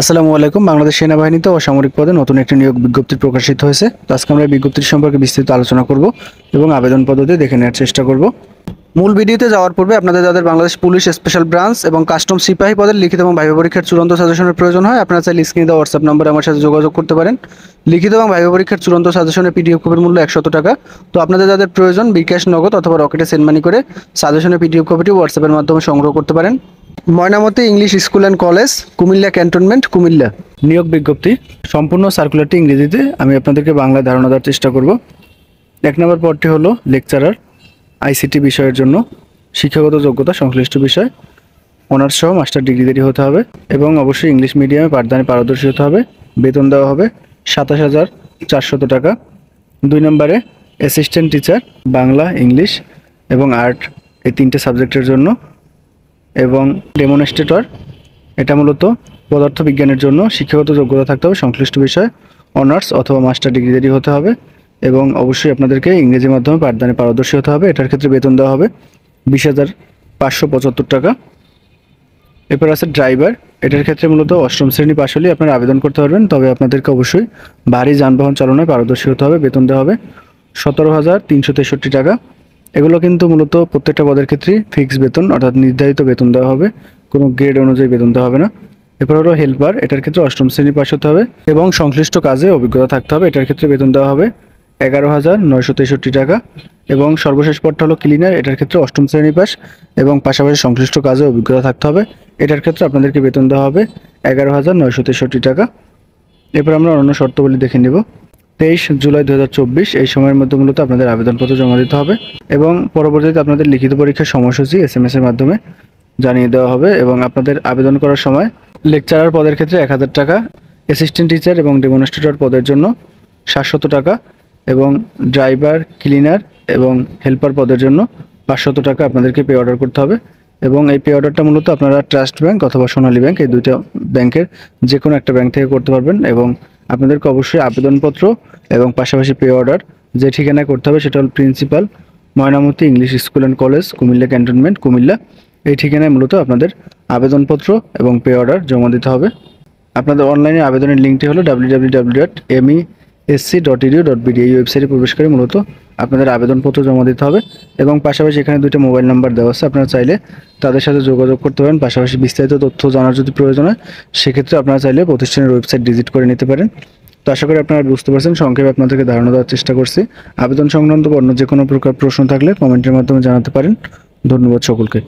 আসসালামু আলাইকুম। বাংলাদেশ সেনাবাহিনীতে অসামরিক পদে নতুন একটি নিয়োগ বিজ্ঞপ্তি প্রকাশিত হয়েছে। তো আজকে আমরা এই বিজ্ঞপ্তির সম্পর্কে বিস্তারিত আলোচনা করব এবং আবেদন পদ্ধতি দেখে নেওয়ার চেষ্টা করব। মূল ভিডিওতে যাওয়ার পূর্বে আপনাদের যাদের বাংলাদেশ পুলিশ স্পেশাল ব্রাঞ্চ এবং কাস্টম সিপাহী পদের লিখিত এবং ভাইবা পরীক্ষার চূড়ান্ত সাজেশনের প্রয়োজন হয়, আপনারা চাইলে স্ক্রিনে দেওয়া হোয়াটসঅ্যাপ নম্বরে আমার সাথে যোগাযোগ করতে পারেন। লিখিত এবং ভাইবা পরীক্ষার চূড়ান্ত সাজেশনের পিডিএফ কপির মূল্য 100 টাকা। তো আপনাদের যাদের প্রয়োজন বিকাশ, নগদ অথবা রকেটে সেন্ড মানি করে সাজেশনের পিডিএফ কপিটি হোয়াটসঅ্যাপের মাধ্যমে সংগ্রহ করতে পারেন। Mainamati English school and college, Comilla cantonment, Comilla. নিয়োগ বিজ্ঞপ্তি সম্পূর্ণ সার্কুলারটি ইংরেজিতে, আমি আপনাদেরকে বাংলায় ধারণা দেওয়ার চেষ্টা করব। 1 নম্বর পদটি হলো লেকচারার, আইসিটি বিষয়ের জন্য শিক্ষাগত যোগ্যতা সংশ্লিষ্ট বিষয় অনার্স সহ মাস্টার ডিগ্রিধারী হতে হবে এবং অবশ্যই ইংলিশ মিডিয়ামে পাঠদানে পারদর্শী হতে হবে। বেতন দেওয়া হবে 27,400 টাকা। 2 নম্বরে অ্যাসিস্ট্যান্ট টিচার, বাংলা, ইংলিশ এবং আর্ট এই 3টে সাবজেক্টের জন্য। এবং ডেমনস্ট্রেটর, এটা মূলত পদার্থ বিজ্ঞানের জন্য শিক্ষাগত যোগ্যতা থাকতে হবে সংশ্লিষ্ট বিষয় অনার্স অথবা মাস্টার ডিগ্রিধারী হতে হবে এবং অবশ্যই আপনাদেরকে ইংরেজি মাধ্যমে পাঠদানে পারদর্শী হতে হবে। এটার ক্ষেত্রে বেতন দেওয়া হবে 20,575 টাকা। এরপর আছে ড্রাইভার, এটার ক্ষেত্রে মূলত 8ম শ্রেণী পাশ হলেই আপনারা আবেদন করতে পারবেন, তবে আপনাদেরকে অবশ্যই ভারী যানবাহন চালনায় পারদর্শী হতে হবে। বেতন দেওয়া হবে 17,363 টাকা। এগুলো কিন্তু মূলত প্রত্যেকটা পদের ক্ষেত্রেই ফিক্সড বেতন, অর্থাৎ নির্ধারিত বেতন দেওয়া হবে, কোনো গ্রেড অনুযায়ী বেতন দেওয়া হবে না। এরপর হলো হেল্পার, এটার ক্ষেত্রে 8ম শ্রেণী পাশ হতে হবে এবং সংশ্লিষ্ট কাজে অভিজ্ঞতা থাকতে হবে। এটার ক্ষেত্রে বেতন দেওয়া হবে 11,963 টাকা। এবং সর্বশেষ পদটা হলো ক্লিনার, এটার ক্ষেত্রে 8ম শ্রেণী পাশ এবং পাশাপাশি সংশ্লিষ্ট কাজে অভিজ্ঞতা থাকতে হবে। এটার ক্ষেত্রে আপনাদেরকে বেতন দেওয়া হবে 11,963 টাকা। এরপর আমরা অন্য শর্তাবলী দেখে নিব। 23 জুলাই 2024 এই সময়ের মধ্যে মূলত আপনাদের আবেদনপত্র জমা দিতে হবে এবং পরবর্তীতে আপনাদের লিখিত পরীক্ষার সময়সূচি SMS এর মাধ্যমে জানিয়ে দেওয়া হবে। এবং আপনাদের আবেদন করার সময় লেকচারার পদের ক্ষেত্রে 1,000 টাকা, অ্যাসিস্ট্যান্ট টিচার এবং ডেমনস্ট্রেটর পদের জন্য 700 টাকা এবং ড্রাইভার, ক্লিনার এবং হেল্পার পদের জন্য 500 টাকা আপনাদেরকে পে অর্ডার করতে হবে। এবং এই পে অর্ডারটা মূলত আপনারা ট্রাস্ট ব্যাংক অথবা সোনালী ব্যাংক এই দুইটা ব্যাংকের যে কোনো একটা ব্যাংক থেকে করতে পারবেন। এবং আপনাদেরকে অবশ্যই আবেদনপত্র এবং পাশাপাশি পে অর্ডার যে ঠিকানায় করতে হবে সেটা হল principal, Mainamati English school and college, Comilla cantonment, Comilla. এই ঠিকানায় মূলত আপনাদের আবেদনপত্র এবং পে অর্ডার জমা দিতে হবে। আপনাদের অনলাইনে আবেদনের লিঙ্কটি হলো www.mesc.edu.bd, এই ওয়েবসাইটে প্রবেশ করে মূলত আপনাদের আবেদনপত্র জমা দিতে হবে। এবং পাশাপাশি এখানে 2টা মোবাইল নাম্বার দেওয়া আছে, আপনারা চাইলে তাদের সাথে যোগাযোগ করতে পারেন। পাশাপাশি বিস্তারিত তথ্য জানার যদি প্রয়োজন হয় সেক্ষেত্রে আপনারা চাইলে প্রতিষ্ঠানের ওয়েবসাইট ভিজিট করে নিতে পারেন। তো আশা করি আপনারা বুঝতে পারছেন, সংক্ষেপে আপনাদেরকে ধারণা দেওয়ার চেষ্টা করছি। আবেদন সংক্রান্ত অন্য যে কোনো প্রকার প্রশ্ন থাকলে কমেন্টের মাধ্যমে জানাতে পারেন। ধন্যবাদ সকলকে।